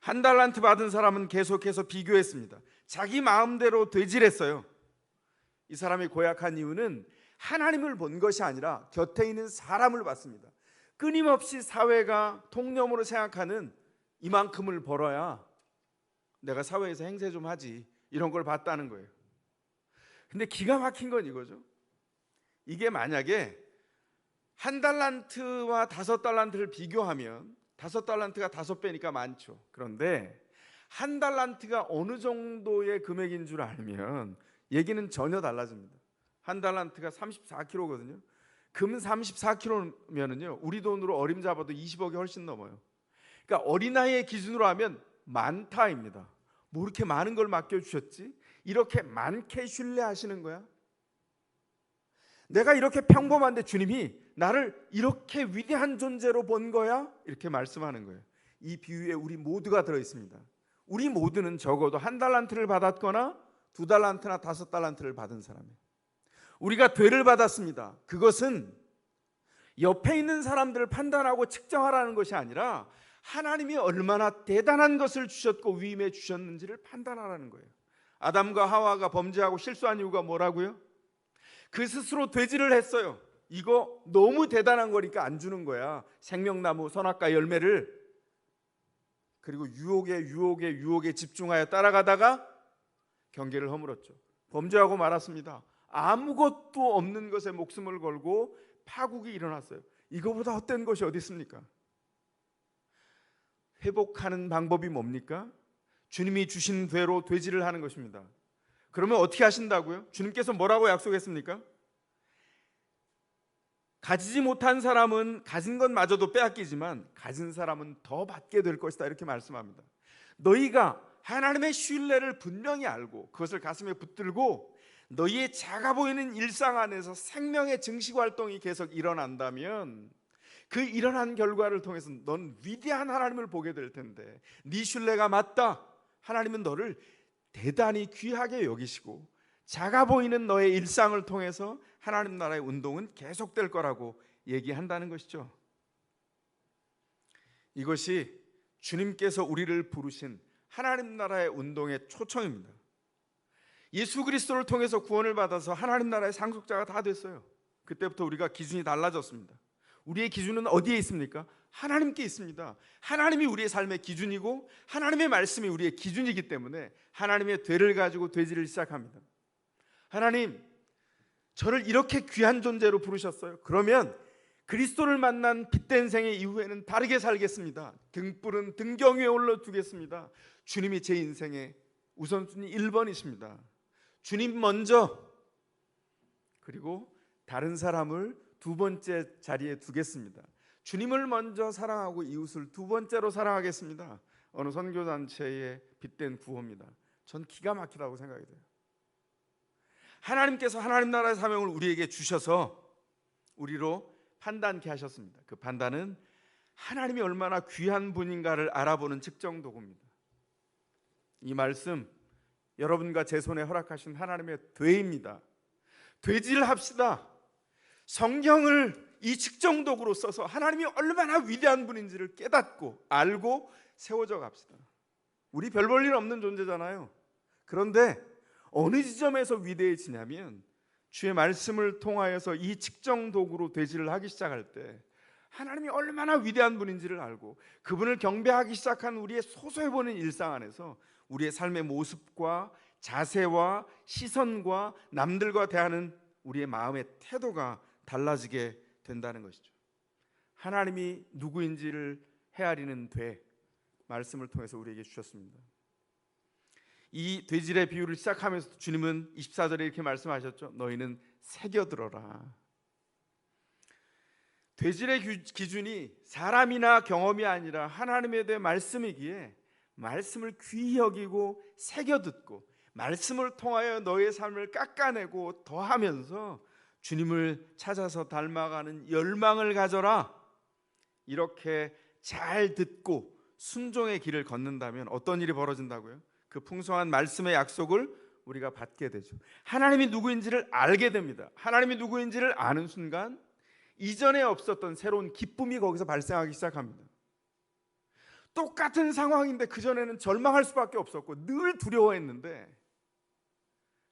Speaker 1: 1달란트 받은 사람은 계속해서 비교했습니다. 자기 마음대로 되질했어요. 이 사람이 고약한 이유는 하나님을 본 것이 아니라 곁에 있는 사람을 봤습니다. 끊임없이 사회가 통념으로 생각하는 이만큼을 벌어야 내가 사회에서 행세 좀 하지, 이런 걸 봤다는 거예요. 근데 기가 막힌 건 이거죠. 이게 만약에 1달란트와 5달란트를 비교하면 5달란트가 5배니까 많죠. 그런데 1달란트가 어느 정도의 금액인 줄 알면 얘기는 전혀 달라집니다. 1달란트가 34kg거든요. 금 34kg면은요, 우리 돈으로 어림잡아도 20억이 훨씬 넘어요. 그러니까 어린아이의 기준으로 하면 많다입니다. 뭐 이렇게 많은 걸 맡겨주셨지? 이렇게 많게 신뢰하시는 거야? 내가 이렇게 평범한데 주님이 나를 이렇게 위대한 존재로 본 거야? 이렇게 말씀하는 거예요. 이 비유에 우리 모두가 들어있습니다. 우리 모두는 적어도 1달란트를 받았거나 2달란트나 5달란트를 받은 사람이에요. 우리가 되를 받았습니다. 그것은 옆에 있는 사람들을 판단하고 측정하라는 것이 아니라 하나님이 얼마나 대단한 것을 주셨고 위임해 주셨는지를 판단하라는 거예요. 아담과 하와가 범죄하고 실수한 이유가 뭐라고요? 그 스스로 돼지를 했어요. 이거 너무 대단한 거니까 안 주는 거야. 생명나무 선악과 열매를. 그리고 유혹에 집중하여 따라가다가 경계를 허물었죠. 범죄하고 말았습니다. 아무것도 없는 것에 목숨을 걸고 파국이 일어났어요. 이거보다 헛된 것이 어디 있습니까? 회복하는 방법이 뭡니까? 주님이 주신 대로 되지를 하는 것입니다. 그러면 어떻게 하신다고요? 주님께서 뭐라고 약속했습니까? 가지지 못한 사람은 가진 것마저도 빼앗기지만 가진 사람은 더 받게 될 것이다, 이렇게 말씀합니다. 너희가 하나님의 신뢰를 분명히 알고 그것을 가슴에 붙들고 너희의 작아 보이는 일상 안에서 생명의 증식 활동이 계속 일어난다면 그 일어난 결과를 통해서 넌 위대한 하나님을 보게 될 텐데, 네 신뢰가 맞다. 하나님은 너를 대단히 귀하게 여기시고 작아 보이는 너의 일상을 통해서 하나님 나라의 운동은 계속될 거라고 얘기한다는 것이죠. 이것이 주님께서 우리를 부르신 하나님 나라의 운동의 초청입니다. 예수 그리스도를 통해서 구원을 받아서 하나님 나라의 상속자가 다 됐어요. 그때부터 우리가 기준이 달라졌습니다. 우리의 기준은 어디에 있습니까? 하나님께 있습니다. 하나님이 우리의 삶의 기준이고 하나님의 말씀이 우리의 기준이기 때문에 하나님의 되를 가지고 되지를 시작합니다. 하나님, 저를 이렇게 귀한 존재로 부르셨어요. 그러면 그리스도를 만난 빛된 생애 이후에는 다르게 살겠습니다. 등불은 등경 위에 올려두겠습니다. 주님이 제 인생의 우선순위 1번이십니다. 주님 먼저, 그리고 다른 사람을 두 번째 자리에 두겠습니다. 주님을 먼저 사랑하고 이웃을 두 번째로 사랑하겠습니다. 어느 선교단체의 빛된 구호입니다. 전 기가 막히다고 생각이 돼요. 하나님께서 하나님 나라의 사명을 우리에게 주셔서 우리로 판단케 하셨습니다. 그 판단은 하나님이 얼마나 귀한 분인가를 알아보는 측정 도구입니다. 이 말씀 여러분과 제 손에 허락하신 하나님의 되입니다. 되지를 합시다. 성경을 이 측정 도구로 써서 하나님이 얼마나 위대한 분인지를 깨닫고 알고 세워져 갑시다. 우리 별 볼 일 없는 존재잖아요. 그런데 어느 지점에서 위대해지냐면 주의 말씀을 통하여서 이 측정 도구로 되지를 하기 시작할 때 하나님이 얼마나 위대한 분인지를 알고 그분을 경배하기 시작한 우리의 소소해 보이는 일상 안에서 우리의 삶의 모습과 자세와 시선과 남들과 대하는 우리의 마음의 태도가 달라지게 된다는 것이죠. 하나님이 누구인지를 헤아리는 말씀을 통해서 우리에게 주셨습니다. 이 돼지의 비유를 시작하면서 주님은 24절에 이렇게 말씀하셨죠. 너희는 새겨들어라. 돼지의 기준이 사람이나 경험이 아니라 하나님에 대해 말씀이기에 말씀을 귀히 여기고 새겨듣고 말씀을 통하여 너의 삶을 깎아내고 더하면서 주님을 찾아서 닮아가는 열망을 가져라. 이렇게 잘 듣고 순종의 길을 걷는다면 어떤 일이 벌어진다고요? 그 풍성한 말씀의 약속을 우리가 받게 되죠. 하나님이 누구인지를 알게 됩니다. 하나님이 누구인지를 아는 순간 이전에 없었던 새로운 기쁨이 거기서 발생하기 시작합니다. 똑같은 상황인데 그전에는 절망할 수밖에 없었고 늘 두려워했는데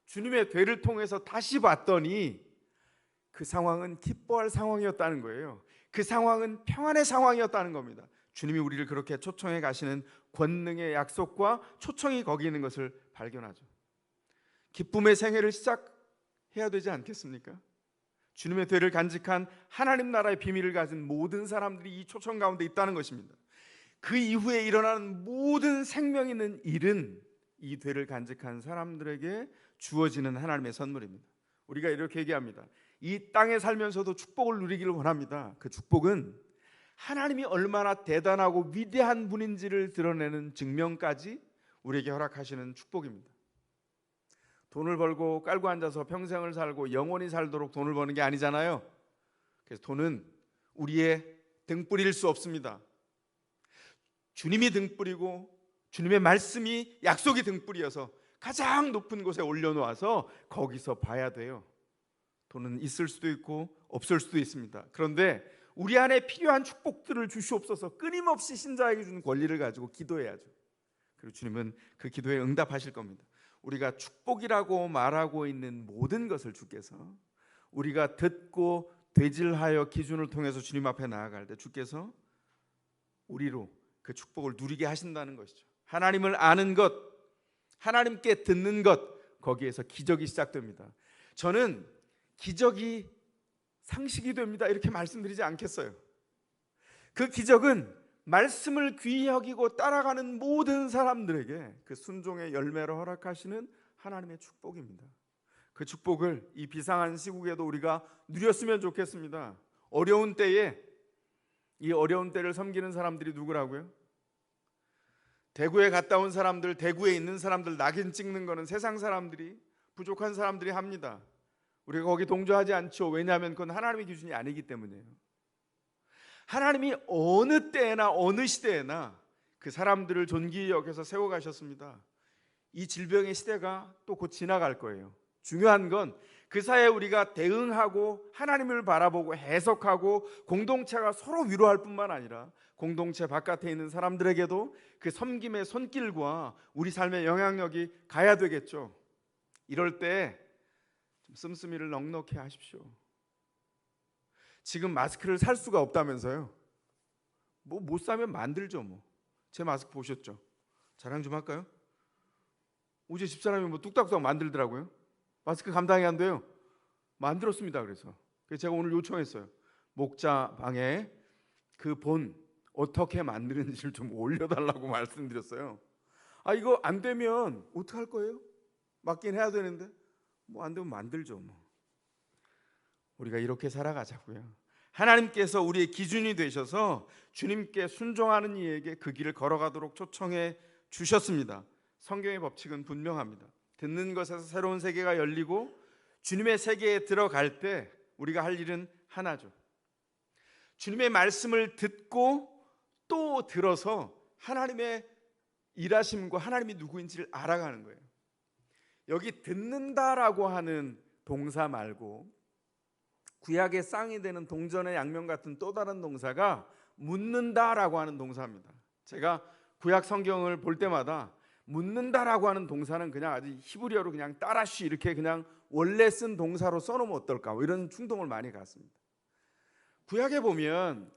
Speaker 1: 주님의 되를 통해서 다시 봤더니 그 상황은 기뻐할 상황이었다는 거예요. 그 상황은 평안의 상황이었다는 겁니다. 주님이 우리를 그렇게 초청해 가시는 권능의 약속과 초청이 거기 있는 것을 발견하죠. 기쁨의 생애를 시작해야 되지 않겠습니까? 주님의 되를 간직한 하나님 나라의 비밀을 가진 모든 사람들이 이 초청 가운데 있다는 것입니다. 그 이후에 일어나는 모든 생명 있는 일은 이 되를 간직한 사람들에게 주어지는 하나님의 선물입니다. 우리가 이렇게 얘기합니다. 이 땅에 살면서도 축복을 누리기를 원합니다. 그 축복은 하나님이 얼마나 대단하고 위대한 분인지를 드러내는 증명까지 우리에게 허락하시는 축복입니다. 돈을 벌고 깔고 앉아서 평생을 살고 영원히 살도록 돈을 버는 게 아니잖아요. 그래서 돈은 우리의 등불일 수 없습니다. 주님이 등불이고 주님의 말씀이 약속이 등불이어서 가장 높은 곳에 올려놓아서 거기서 봐야 돼요. 돈은 있을 수도 있고 없을 수도 있습니다. 그런데 우리 안에 필요한 축복들을 주시옵소서 끊임없이 신자에게 주는 권리를 가지고 기도해야죠. 그리고 주님은 그 기도에 응답하실 겁니다. 우리가 축복이라고 말하고 있는 모든 것을 주께서 우리가 듣고 되질하여 기준을 통해서 주님 앞에 나아갈 때 주께서 우리로 그 축복을 누리게 하신다는 것이죠. 하나님을 아는 것, 하나님께 듣는 것, 거기에서 기적이 시작됩니다. 저는 기적이 상식이 됩니다 이렇게 말씀드리지 않겠어요. 그 기적은 말씀을 귀히 여기고 따라가는 모든 사람들에게 그 순종의 열매로 허락하시는 하나님의 축복입니다. 그 축복을 이 비상한 시국에도 우리가 누렸으면 좋겠습니다. 어려운 때에 이 어려운 때를 섬기는 사람들이 누구라고요? 대구에 갔다 온 사람들, 대구에 있는 사람들 낙인 찍는 거는 세상 사람들이, 부족한 사람들이 합니다. 우리가 거기 동조하지 않죠. 왜냐하면 그건 하나님의 기준이 아니기 때문이에요. 하나님이 어느 때나 어느 시대에나 그 사람들을 존귀히 여겨서 세워가셨습니다. 이 질병의 시대가 또 곧 지나갈 거예요. 중요한 건 그 사이에 우리가 대응하고 하나님을 바라보고 해석하고 공동체가 서로 위로할 뿐만 아니라 공동체 바깥에 있는 사람들에게도 그 섬김의 손길과 우리 삶의 영향력이 가야 되겠죠. 이럴 때 좀 씀씀이를 넉넉히 하십시오. 지금 마스크를 살 수가 없다면서요. 뭐 못 사면 만들죠. 제 마스크 보셨죠? 자랑 좀 할까요? 어제 집사람이 뚝딱뚝딱 만들더라고요. 마스크 감당이 안 돼요. 만들었습니다. 그래서 제가 오늘 요청했어요. 목자 방에 그 본 어떻게 만드는지를 좀 올려달라고 말씀드렸어요. 이거 안 되면 어떡할 거예요? 맞긴 해야 되는데 안 되면 만들죠. 우리가 이렇게 살아가자고요. 하나님께서 우리의 기준이 되셔서 주님께 순종하는 이에게 그 길을 걸어가도록 초청해 주셨습니다. 성경의 법칙은 분명합니다. 듣는 것에서 새로운 세계가 열리고 주님의 세계에 들어갈 때 우리가 할 일은 하나죠. 주님의 말씀을 듣고 또 들어서 하나님의 일하심과 하나님이 누구인지를 알아가는 거예요. 여기 듣는다라고 하는 동사 말고 구약의 쌍이 되는 동전의 양면 같은 또 다른 동사가 묻는다라고 하는 동사입니다. 제가 구약 성경을 볼 때마다 묻는다라고 하는 동사는 그냥 아주 히브리어로 그냥 따라쉬 이렇게 그냥 원래 쓴 동사로 써놓으면 어떨까 이런 충동을 많이 갖습니다. 구약에 보면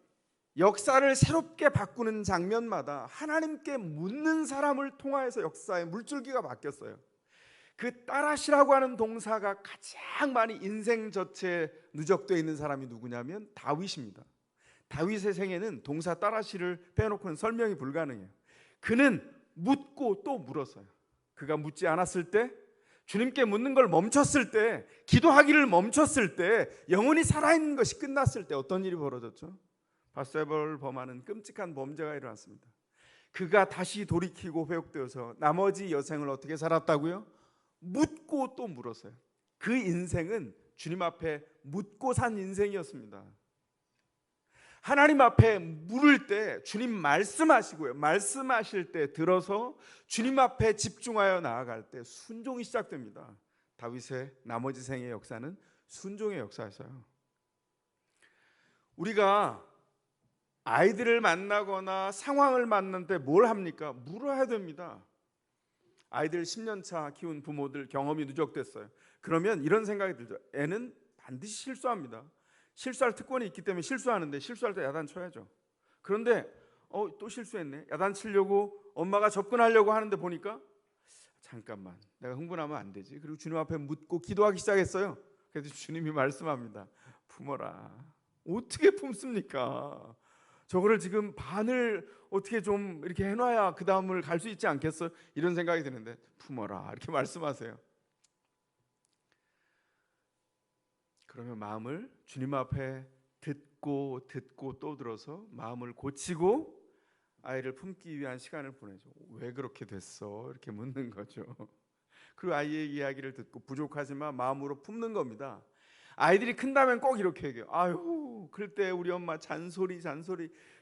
Speaker 1: 역사를 새롭게 바꾸는 장면마다 하나님께 묻는 사람을 통하여서 역사의 물줄기가 바뀌었어요. 그 따라시라고 하는 동사가 가장 많이 인생 전체에 누적되어 있는 사람이 누구냐면 다윗입니다. 다윗의 생애는 동사 따라시를 빼놓고는 설명이 불가능해요. 그는 묻고 또 물었어요. 그가 묻지 않았을 때, 주님께 묻는 걸 멈췄을 때, 기도하기를 멈췄을 때, 영혼이 살아있는 것이 끝났을 때 어떤 일이 벌어졌죠? 바세바를 범하는 끔찍한 범죄가 일어났습니다. 그가 다시 돌이키고 회복되어서 나머지 여생을 어떻게 살았다고요? 묻고 또 물었어요. 그 인생은 주님 앞에 묻고 산 인생이었습니다. 하나님 앞에 물을 때 주님 말씀하시고요. 말씀하실 때 들어서 주님 앞에 집중하여 나아갈 때 순종이 시작됩니다. 다윗의 나머지 생의 역사는 순종의 역사였어요. 우리가 아이들을 만나거나 상황을 만날 때 뭘 합니까? 물어야 됩니다. 아이들 10년 차 키운 부모들 경험이 누적됐어요. 그러면 이런 생각이 들죠. 애는 반드시 실수합니다. 실수할 특권이 있기 때문에 실수하는데 실수할 때 야단쳐야죠. 그런데 또 실수했네. 야단치려고 엄마가 접근하려고 하는데 보니까 잠깐만, 내가 흥분하면 안 되지. 그리고 주님 앞에 묻고 기도하기 시작했어요. 그래서 주님이 말씀합니다. 품어라. 어떻게 품습니까? 저거를 지금 반을 어떻게 좀 이렇게 해놔야 그 다음을 갈 수 있지 않겠어요? 이런 생각이 드는데 품어라 이렇게 말씀하세요. 그러면 마음을 주님 앞에 듣고 또 들어서 마음을 고치고 아이를 품기 위한 시간을 보내죠. 왜 그렇게 됐어? 이렇게 묻는 거죠. 그리고 아이의 이야기를 듣고 부족하지만 마음으로 품는 겁니다. 아이들이 큰다면 꼭 이렇게 얘기해요. 아유, 그때 우리 엄마 잔소리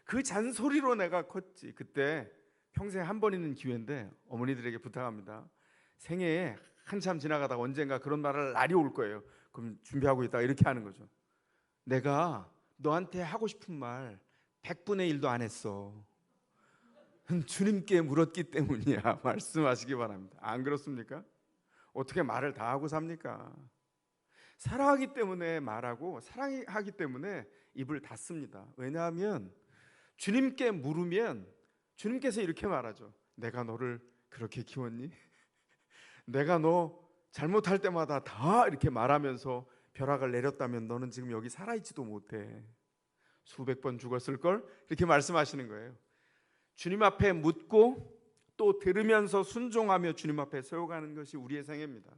Speaker 1: 그 잔소리로 내가 컸지. 그때 평생 한 번 있는 기회인데 어머니들에게 부탁합니다. 생애에 한참 지나가다가 언젠가 그런 날이 올 거예요. 그럼 준비하고 있다가 이렇게 하는 거죠. 내가 너한테 하고 싶은 말 100분의 1도 안 했어. 주님께 물었기 때문이야. 말씀하시기 바랍니다. 안 그렇습니까? 어떻게 말을 다 하고 삽니까? 사랑하기 때문에 말하고 사랑하기 때문에 입을 닫습니다. 왜냐하면 주님께 물으면 주님께서 이렇게 말하죠. 내가 너를 그렇게 키웠니? 내가 너 잘못할 때마다 다 이렇게 말하면서 벼락을 내렸다면 너는 지금 여기 살아있지도 못해. 수백 번 죽었을걸? 이렇게 말씀하시는 거예요. 주님 앞에 묻고 또 들으면서 순종하며 주님 앞에 세워가는 것이 우리의 생애입니다.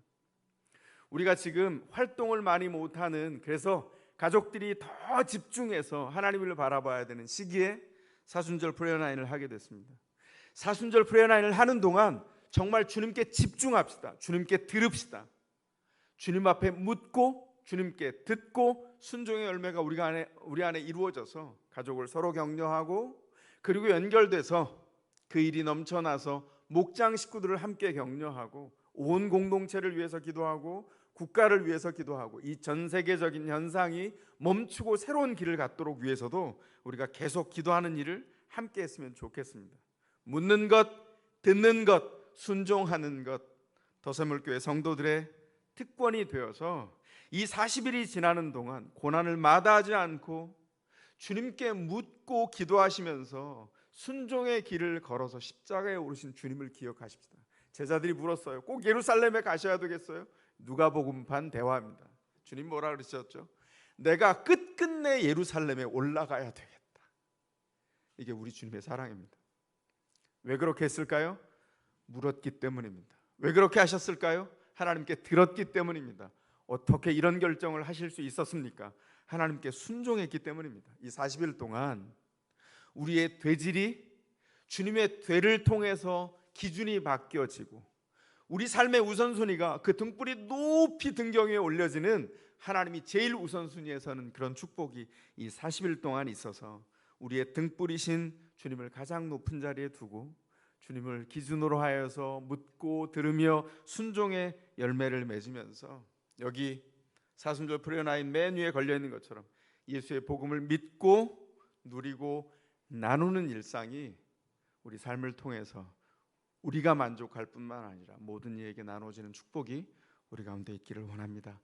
Speaker 1: 우리가 지금 활동을 많이 못하는, 그래서 가족들이 더 집중해서 하나님을 바라봐야 되는 시기에 사순절 프레어나인을 하게 됐습니다. 사순절 프레어나인을 하는 동안 정말 주님께 집중합시다. 주님께 들읍시다. 주님 앞에 묻고 주님께 듣고 순종의 열매가 우리 안에 이루어져서 가족을 서로 격려하고, 그리고 연결돼서 그 일이 넘쳐나서 목장 식구들을 함께 격려하고 온 공동체를 위해서 기도하고 국가를 위해서 기도하고 이 전 세계적인 현상이 멈추고 새로운 길을 갖도록 위해서도 우리가 계속 기도하는 일을 함께 했으면 좋겠습니다. 묻는 것, 듣는 것, 순종하는 것, 더세물교회 성도들의 특권이 되어서 이 40일이 지나는 동안 고난을 마다하지 않고 주님께 묻고 기도하시면서 순종의 길을 걸어서 십자가에 오르신 주님을 기억하십시다. 제자들이 물었어요. 꼭 예루살렘에 가셔야 되겠어요? 누가복음판 대화입니다. 주님 뭐라 그러셨죠? 내가 끝끝내 예루살렘에 올라가야 되겠다. 이게 우리 주님의 사랑입니다. 왜 그렇게 했을까요? 물었기 때문입니다. 왜 그렇게 하셨을까요? 하나님께 들었기 때문입니다. 어떻게 이런 결정을 하실 수 있었습니까? 하나님께 순종했기 때문입니다. 이 40일 동안 우리의 되질이 주님의 되를 통해서 기준이 바뀌어지고 우리 삶의 우선순위가 그 등불이 높이 등경 위에 올려지는 하나님이 제일 우선순위에서는 그런 축복이 이 40일 동안 있어서 우리의 등불이신 주님을 가장 높은 자리에 두고 주님을 기준으로 하여서 묻고 들으며 순종의 열매를 맺으면서 여기 사순절 프레어나인 맨 위에 걸려있는 것처럼 예수의 복음을 믿고 누리고 나누는 일상이 우리 삶을 통해서 우리가 만족할 뿐만 아니라 모든 이에게 나눠지는 축복이 우리 가운데 있기를 원합니다.